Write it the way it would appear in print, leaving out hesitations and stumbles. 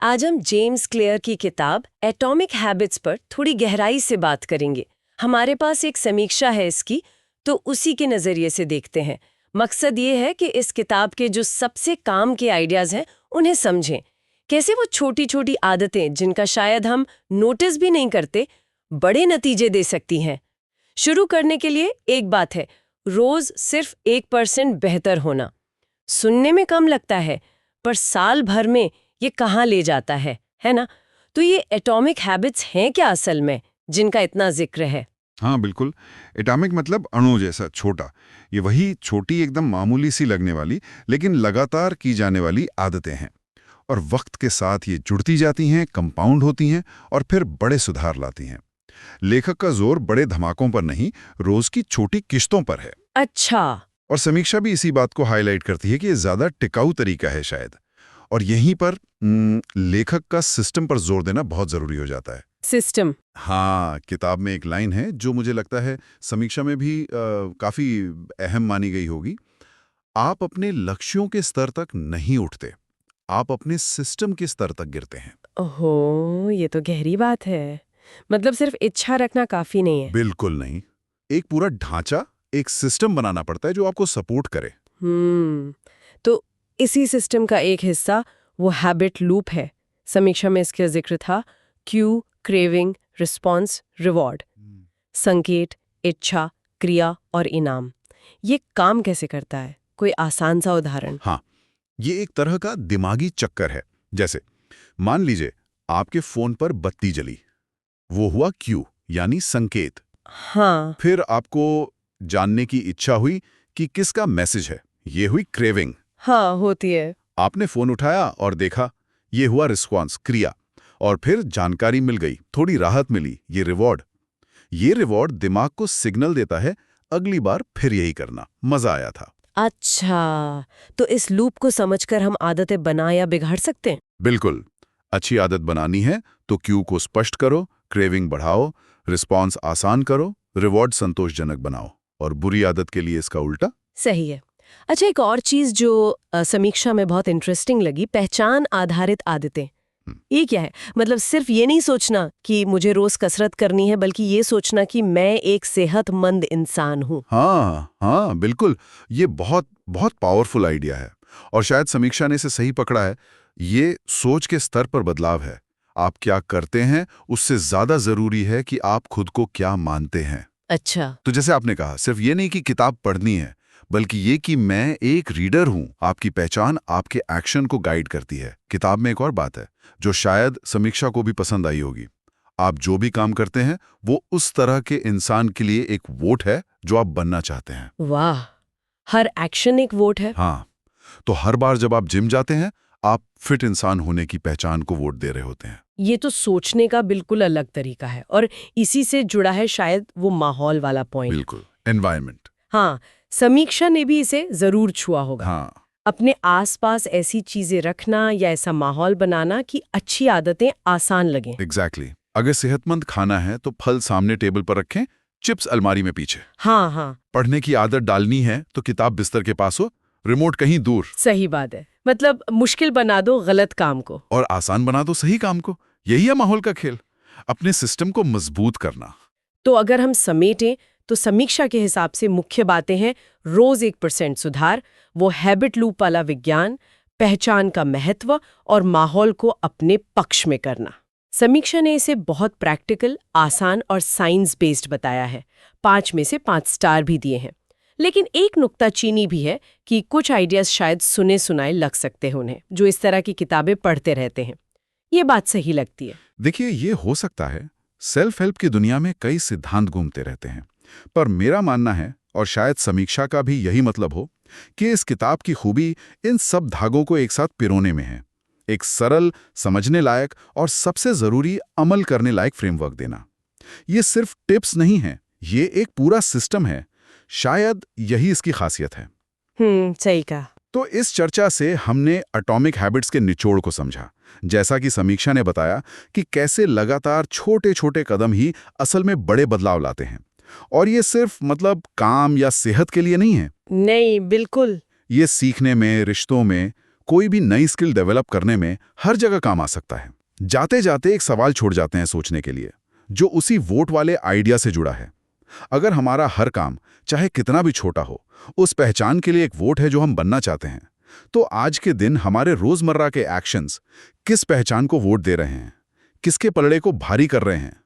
आज हम James clear की किताब एटॉमिक हैबिट्स पर थोड़ी गहराई से बात करेंगे। हमारे पास एक समीक्षा है इसकी, तो उसी के नज़रिए से देखते हैं। मकसद ये है कि इस किताब के जो सबसे काम के आइडियाज़ हैं उन्हें समझें। कैसे वो छोटी छोटी आदतें जिनका शायद हम नोटिस भी नहीं करते, बड़े नतीजे दे सकती हैं। शुरू करने के लिए एक बात है, रोज़ सिर्फ 1% बेहतर होना। सुनने में कम लगता है, पर साल भर में ये कहाँ ले जाता है ना? तो ये एटॉमिक हैबिट्स हैं क्या असल में, जिनका इतना जिक्र है? हाँ बिल्कुल। एटॉमिक मतलब अणु जैसा छोटा। ये वही छोटी एकदम मामूली सी लगने वाली लेकिन लगातार की जाने वाली आदतें हैं, और वक्त के साथ ये जुड़ती जाती हैं, कंपाउंड होती हैं और फिर बड़े सुधार लाती हैं। लेखक का जोर बड़े धमाकों पर नहीं, रोज की छोटी किश्तों पर है। अच्छा। और समीक्षा भी इसी बात को हाईलाइट करती है कि ये ज्यादा टिकाऊ तरीका है शायद। और यहीं पर लेखक का सिस्टम पर जोर देना बहुत जरूरी हो जाता है। सिस्टम। हाँ, किताब में एक लाइन है जो मुझे लगता है समीक्षा में भी काफी अहम मानी गई होगी। आप अपने लक्ष्यों के स्तर तक नहीं उठते, आप अपने सिस्टम के स्तर तक गिरते हैं। ओहो, ये तो गहरी बात है। मतलब सिर्फ इच्छा रखना काफी नहीं है। बिल्कुल नहीं। एक पूरा ढांचा, एक सिस्टम बनाना पड़ता है जो आपको सपोर्ट करे। तो इसी सिस्टम का एक हिस्सा वो हैबिट लूप है। समीक्षा में इसका जिक्र था, क्यू, क्रेविंग, रिस्पॉन्स, रिवॉर्ड। संकेत, इच्छा, क्रिया और इनाम। ये काम कैसे करता है? कोई आसान सा उदाहरण? हाँ, ये एक तरह का दिमागी चक्कर है। जैसे मान लीजिए आपके फोन पर बत्ती जली, वो हुआ क्यू यानी संकेत। हाँ। फिर आपको जानने की इच्छा हुई कि किसका मैसेज है, ये हुई क्रेविंग। हाँ, होती है। आपने फोन उठाया और देखा, ये हुआ रिस्पॉन्स, क्रिया। और फिर जानकारी मिल गई, थोड़ी राहत मिली, ये रिवॉर्ड। ये रिवॉर्ड दिमाग को सिग्नल देता है अगली बार फिर यही करना, मजा आया था। अच्छा, तो इस लूप को समझकर हम आदतें बना या बिगाड़ सकते हैं? बिल्कुल। अच्छी आदत बनानी है तो क्यू को स्पष्ट करो, क्रेविंग बढ़ाओ, रिस्पॉन्स आसान करो, रिवॉर्ड संतोषजनक बनाओ। और बुरी आदत के लिए इसका उल्टा। सही है। अच्छा, एक और चीज जो समीक्षा में बहुत इंटरेस्टिंग लगी, पहचान आधारित आदतें। ये क्या है? मतलब सिर्फ ये नहीं सोचना कि मुझे रोज कसरत करनी है, बल्कि ये सोचना कि मैं एक सेहतमंद इंसान हूँ। हाँ हाँ बिल्कुल। ये बहुत बहुत पावरफुल आइडिया है, और शायद समीक्षा ने इसे सही पकड़ा है। ये सोच के स्तर पर बदलाव है। आप क्या करते हैं उससे ज्यादा जरूरी है कि आप खुद को क्या मानते हैं। अच्छा। तो जैसे आपने कहा, सिर्फ ये नहीं कि किताब पढ़नी है, बल्कि ये कि मैं एक रीडर हूं। आपकी पहचान आपके एक्शन को गाइड करती है। किताब में एक और बात है जो शायद समीक्षा को भी पसंद आई होगी। आप जो भी काम करते हैं वो उस तरह के इंसान के लिए एक वोट है जो आप बनना चाहते हैं। वाह, हर एक्शन एक वोट है। हाँ, तो हर बार जब आप जिम जाते हैं, आप फिट इंसान होने की पहचान को वोट दे रहे होते हैं। ये तो सोचने का बिल्कुल अलग तरीका है, और इसी से जुड़ा है शायद वो माहौल वाला पॉइंट। बिल्कुल, एनवायरनमेंट। हाँ, समीक्षा ने भी इसे जरूर छुआ होगा। हाँ, अपने आसपास ऐसी चीजें रखना या ऐसा माहौल बनाना कि अच्छी आदतें आसान लगें। एग्जैक्टली। अगर सेहतमंद खाना है तो फल सामने टेबल पर रखें, चिप्स अलमारी में पीछे। हाँ हाँ, पढ़ने की आदत डालनी है तो किताब बिस्तर के पास हो, रिमोट कहीं दूर। सही बात है। मतलब मुश्किल बना दो गलत काम को, और आसान बना दो सही काम को। यही है माहौल का खेल, अपने सिस्टम को मजबूत करना। तो अगर हम समेटें तो समीक्षा के हिसाब से मुख्य बातें हैं: रोज 1% सुधार, वो हैबिट लूप वाला विज्ञान, पहचान का महत्व और माहौल को अपने पक्ष में करना। समीक्षा ने इसे बहुत प्रैक्टिकल, आसान और साइंस बेस्ड बताया है। 5 में से 5 स्टार भी दिए हैं। लेकिन एक नुक्ताचीनी भी है कि कुछ आइडियाज शायद सुने सुनाए लग सकते हैं उन्हें, जो इस तरह की किताबें पढ़ते रहते हैं। ये बात सही लगती है। देखिए, ये हो सकता है। सेल्फ हेल्प की दुनिया में कई सिद्धांत घूमते रहते हैं, पर मेरा मानना है, और शायद समीक्षा का भी यही मतलब हो, कि इस किताब की खूबी इन सब धागों को एक साथ पिरोने में है। एक सरल, समझने लायक और सबसे जरूरी अमल करने लायक फ्रेमवर्क देना। ये सिर्फ टिप्स नहीं है, ये एक पूरा सिस्टम है। शायद यही इसकी खासियत है। सही कहा। तो इस चर्चा से हमने एटॉमिक हैबिट्स के निचोड़ को समझा। जैसा कि समीक्षा ने बताया कि कैसे लगातार छोटे छोटे कदम ही असल में बड़े बदलाव लाते हैं। और ये सिर्फ मतलब काम या सेहत के लिए नहीं है। नहीं, बिल्कुल। ये सीखने में, रिश्तों में, कोई भी नई स्किल डेवलप करने में हर जगह काम आ सकता है। जाते जाते एक सवाल छोड़ जाते हैं सोचने के लिए, जो उसी वोट वाले आइडिया से जुड़ा है। अगर हमारा हर काम, चाहे कितना भी छोटा हो, उस पहचान के लिए एक वोट है जो हम बनना चाहते हैं, तो आज के दिन हमारे रोजमर्रा के एक्शंस किस पहचान को वोट दे रहे हैं, किसके पलड़े को भारी कर रहे हैं?